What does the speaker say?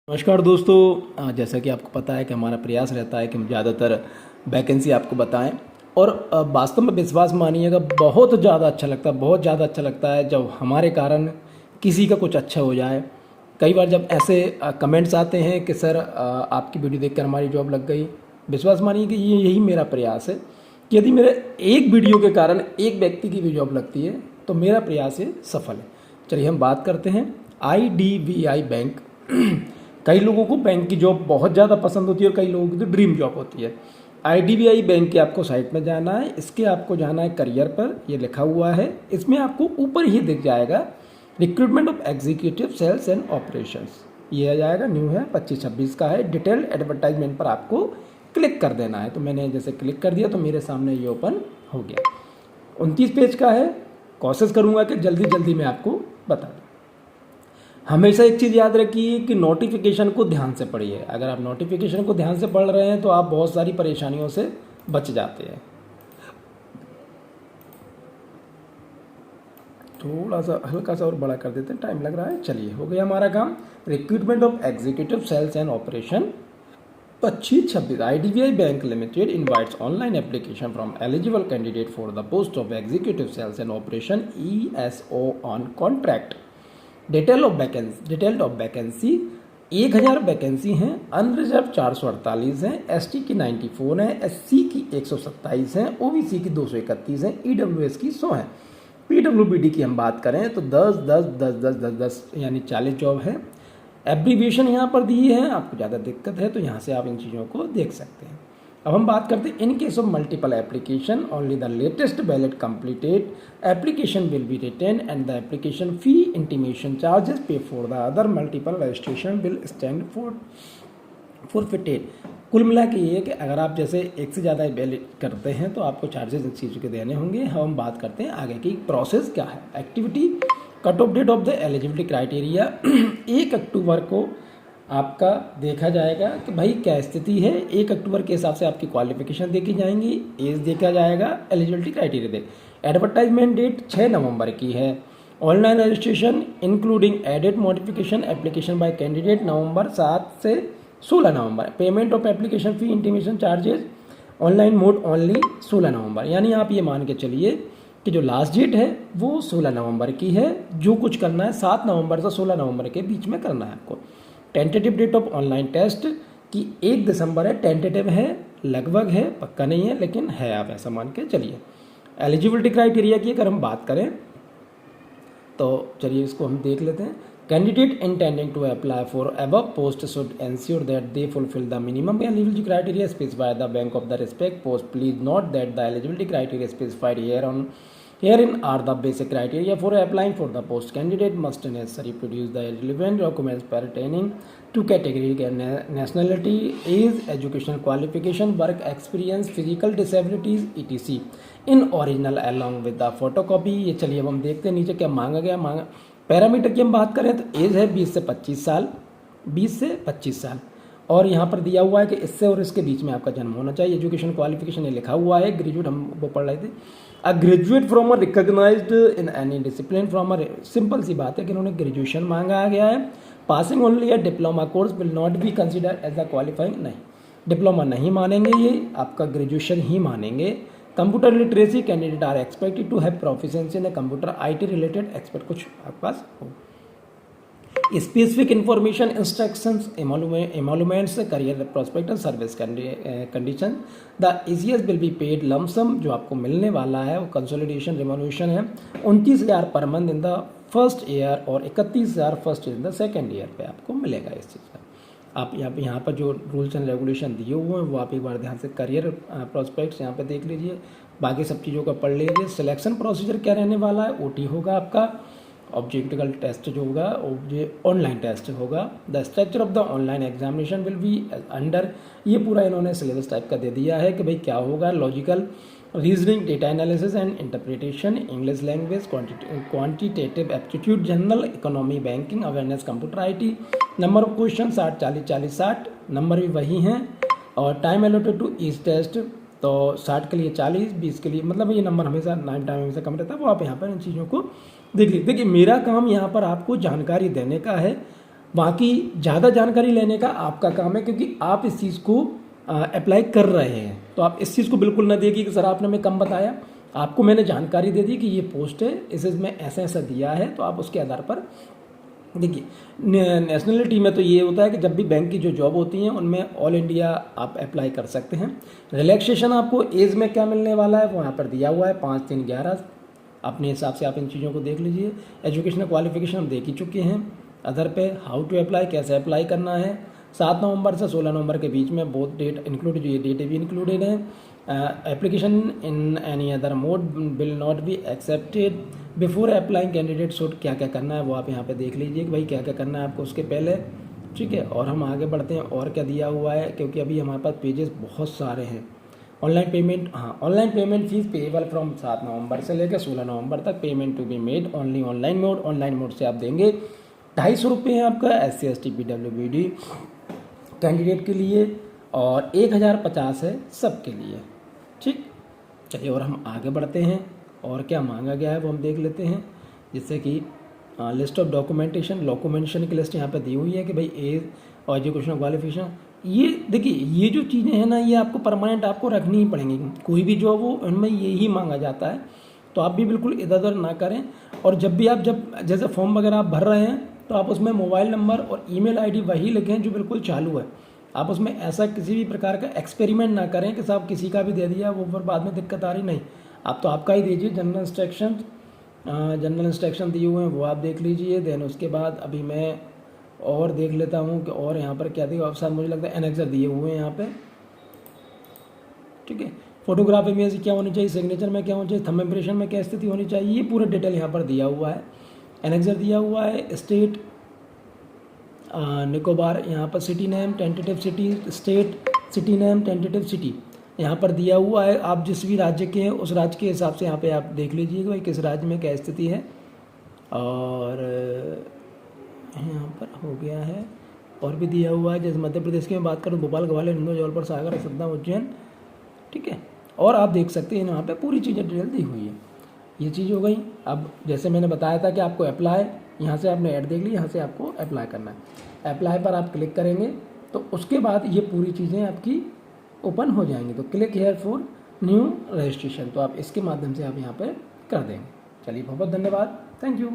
नमस्कार दोस्तों, जैसा कि आपको पता है कि हमारा प्रयास रहता है कि हम ज़्यादातर वैकेंसी आपको बताएं। और वास्तव में विश्वास मानिएगा, बहुत ज़्यादा अच्छा लगता है, बहुत ज़्यादा अच्छा लगता है जब हमारे कारण किसी का कुछ अच्छा हो जाए। कई बार जब ऐसे कमेंट्स आते हैं कि सर आपकी वीडियो देखकर हमारी जॉब लग गई, विश्वास मानिए कि यही मेरा प्रयास है कि यदि मेरे एक वीडियो के कारण एक व्यक्ति की भी जॉब लगती है तो मेरा प्रयास ये सफल है। चलिए हम बात करते हैं IDBI बैंक। कई लोगों को बैंक की जॉब बहुत ज़्यादा पसंद होती है और कई लोगों की तो ड्रीम जॉब होती है। IDBI बैंक के आपको साइट में जाना है, इसके आपको जाना है करियर पर, ये लिखा हुआ है। इसमें आपको ऊपर ही दिख जाएगा recruitment of executive sales and operations, ये आ जाएगा, न्यू है, 25-26 का है। डिटेल एडवर्टाइजमेंट पर आपको क्लिक कर देना है। तो मैंने जैसे क्लिक कर दिया तो मेरे सामने ये ओपन हो गया। 29 पेज का है। कोशिश करूँगा कि जल्दी जल्दी मैं आपको बता दूँ। हमेशा एक चीज़ याद रखिए कि नोटिफिकेशन को ध्यान से पढ़िए। अगर आप नोटिफिकेशन को ध्यान से पढ़ रहे हैं तो आप बहुत सारी परेशानियों से बच जाते हैं। थोड़ा सा हल्का सा और बड़ा कर देते हैं, टाइम लग रहा है। चलिए, हो गया हमारा काम। Recruitment of executive sales and operation 25-26। IDBI bank limited invites online application from eligible candidate for the post of executive sales and operation ESO on contract. Detailed of vacancy 1000 vacancy हैं। Unreserved 448 हैं। ST की 94 है। SC की 127 हैं। OBC की 231 हैं। EWS की 100 हैं। PWBD की हम बात करें तो 10 यानी 40 जॉब है। एब्रीविएशन यहाँ पर दी है, आपको ज़्यादा दिक्कत है तो यहाँ से आप इन चीज़ों को देख सकते हैं। अब हम बात करते हैं in case of multiple application only the latest valid completed application will be retained and the application fee intimation charges paid for the other multiple registration will stand forfeited. कुल मिला के ये कि अगर आप जैसे एक से ज़्यादा बैलेट करते हैं तो आपको चार्जेस इस चीज़ के देने होंगे। हम बात करते हैं आगे की प्रोसेस क्या है। Activity cut off date of the eligibility criteria 1 अक्टूबर को आपका देखा जाएगा कि भाई क्या स्थिति है। 1 अक्टूबर के हिसाब से आपकी क्वालिफिकेशन देखी जाएंगी, एज देखा जाएगा, एलिजिबिलिटी क्राइटेरिया देख। एडवर्टाइजमेंट डेट 6 नवंबर की है। Online registration including edit modification application by candidate November 7 से 16 नवंबर। Payment of application fee intimation charges online mode only 16 नवंबर। यानी आप ये मान के चलिए कि जो लास्ट डेट है वो 16 नवंबर की है। जो कुछ करना है 7 नवंबर से 16 नवंबर के बीच में करना है आपको। Tentative date of online test की 1 दिसंबर है। टेंटेटिव है, लगभग है, पक्का नहीं है, लेकिन है, आप ऐसा मान के चलिए। एलिजिबिलिटी क्राइटेरिया की अगर हम बात करें तो चलिए इसको हम देख लेते हैं। Candidate intending to apply for above post should ensure that they fulfill the minimum eligibility criteria specified the bank of the respect post. Please note that the eligibility criteria specified herein are the basic criteria for applying for the post. Candidate must necessarily produce the relevant documents pertaining to category, nationality, age, educational qualification, work experience, physical disabilities, etc. in original along with the photocopy। ये चलिए अब हम देखते हैं नीचे क्या मांगा गया। पैरामीटर की हम बात करें तो एज है 20 से 25 साल, 20 से 25 साल। और यहाँ पर दिया हुआ है कि इससे और इसके बीच में आपका जन्म होना चाहिए। एजुकेशन क्वालिफिकेशन ये लिखा हुआ है, ग्रेजुएट हम वो पढ़ रहे थे। A graduate from a recognised in any discipline from a, simple सी बात है कि इन्होंने ग्रेजुएशन मांगा गया है। Passing only a diploma course will not be consider as a qualifying, नहीं, डिप्लोमा नहीं मानेंगे, ये आपका ग्रेजुएशन ही मानेंगे। Computer literacy candidate are expected to have proficiency in computer IT related expert कुछ आपके पास हो। Specific information instructions emoluments career prospect service condition. The ECS will be paid lump sum, जो आपको मिलने वाला है वो कंसोलिडेशन रिमोल्यूशन है 29,000 per month in the first year और 31,000 first in the second year पे आपको मिलेगा इस चीज़ का। आप यहाँ पर जो रूल्स एंड रेगुलेशन दिए हुए हैं वो आप एक बार ध्यान से करियर प्रोस्पेक्ट्स यहाँ पे देख लीजिए, बाकी सब चीज़ों का पढ़ लीजिए। सिलेक्शन प्रोसीजर क्या रहने वाला है, OT होगा आपका, ऑब्जेक्टिकल टेस्ट जो होगा वो ऑनलाइन टेस्ट होगा। The structure of the online examination will be under, ये पूरा इन्होंने सिलेबस टाइप का दे दिया है कि भाई क्या होगा। Logical reasoning, data analysis and interpretation, English language, quantitative aptitude, general economy, banking awareness, computer IT। Number of question 60-40-40-60 number भी वही हैं। और time allotted to each test तो 60 के लिए 40, 20 के लिए, मतलब ये नंबर हमेशा टाइम हमेशा कम रहता है, वो आप यहाँ पर इन चीज़ों को देख लीजिए। देखिए मेरा काम यहाँ पर आपको जानकारी देने का है, वहाँ की ज़्यादा जानकारी लेने का आपका काम है, क्योंकि आप इस चीज़ को अप्लाई कर रहे हैं। तो आप इस चीज़ को बिल्कुल ना देखिए कि सर आपने हमें कम बताया, आपको मैंने जानकारी दे दी कि ये पोस्ट है, इसमें ऐसा ऐसा दिया है, तो आप उसके आधार पर देखिए। नेशनलिटी में तो ये होता है कि जब भी बैंक की जो जॉब होती हैं उनमें ऑल इंडिया आप अप्लाई कर सकते हैं। रिलैक्सेशन आपको एज में क्या मिलने वाला है वो यहाँ पर दिया हुआ है 5, 3, 11। अपने हिसाब से आप इन चीज़ों को देख लीजिए। एजुकेशनल क्वालिफिकेशन हम देख ही चुके हैं। अदर पे हाउ टू अप्लाई, कैसे अप्लाई करना है। 7 नवंबर से 16 नवंबर के बीच में बोथ डेट इंक्लूडेड, ये डेट भी इंक्लूडेड है। Application in any other mode will not be accepted before applying. Candidate should क्या क्या करना है वो आप यहाँ पे देख लीजिए कि भाई क्या क्या करना है आपको उसके पहले, ठीक है। और हम आगे बढ़ते हैं और क्या दिया हुआ है, क्योंकि अभी हमारे पास पेजेस बहुत सारे हैं। ऑनलाइन पेमेंट, हाँ, online payment fees payable from 7 November से लेकर 16 नवंबर तक। Payment to be made only online mode. Online mode से आप देंगे 250 रुपये है आपका SC ST PWD कैंडिडेट के लिए, और 1050 है सबके लिए, ठीक। चलिए और हम आगे बढ़ते हैं और क्या मांगा गया है वो हम देख लेते हैं। जिससे कि लिस्ट ऑफ डॉक्यूमेंटेशन की लिस्ट यहाँ पे दी हुई है कि भाई एज और एजुकेशनल क्वालिफिकेशन। ये देखिए, ये जो चीज़ें हैं ना ये आपको परमानेंट आपको रखनी ही पड़ेंगी। कोई भी जॉब हो उनमें यही मांगा जाता है, तो आप भी बिल्कुल इधर उधर ना करें। और जब भी आप जैसे फॉर्म वगैरह आप भर रहे हैं तो आप उसमें मोबाइल नंबर और ईमेल आईडी वही लिखें जो बिल्कुल चालू है। आप उसमें ऐसा किसी भी प्रकार का एक्सपेरिमेंट ना करें कि साहब किसी का भी दे दिया वो फिर बाद में दिक्कत आ रही, नहीं। आप तो आपका ही दीजिए। जनरल इंस्ट्रक्शन दिए हुए हैं वो आप देख लीजिए। देन उसके बाद अभी मैं और देख लेता हूँ कि और यहाँ पर क्या दिया। साथ मुझे लगता है एनेक्सर दिए हुए हैं यहाँ पे, ठीक है। फोटोग्राफ इमेज क्या होनी चाहिए, सिग्नेचर में क्या होना चाहिए, थंब इम्प्रेशन में क्या स्थिति होनी चाहिए, ये पूरा डिटेल यहाँ पर दिया हुआ है। एनेक्सर दिया हुआ है स्टेट निकोबार, यहाँ पर city name, tentative city, state city name, tentative city यहाँ पर दिया हुआ है। आप जिस भी राज्य के हैं उस राज्य के हिसाब से यहाँ पे आप देख लीजिए भाई किस राज्य में क्या स्थिति है। और यहाँ पर हो गया है और भी दिया हुआ है। जैसे मध्य प्रदेश की मैं बात करूँ, भोपाल, ग्वालियर, इंदौर, जबलपुर, सागर, सतना, उज्जैन, ठीक है। और आप देख सकते हैं यहाँ पे पूरी चीज़ें डिटेल दी हुई है। ये चीज़ हो गई। अब जैसे मैंने बताया था कि आपको अप्लाई, यहाँ से आपने ऐड देख ली, यहाँ से आपको अप्लाई करना है। अप्लाई पर आप क्लिक करेंगे तो उसके बाद ये पूरी चीज़ें आपकी ओपन हो जाएंगी। तो click here for new registration, तो आप इसके माध्यम से आप यहाँ पर कर देंगे। चलिए बहुत बहुत धन्यवाद, थैंक यू।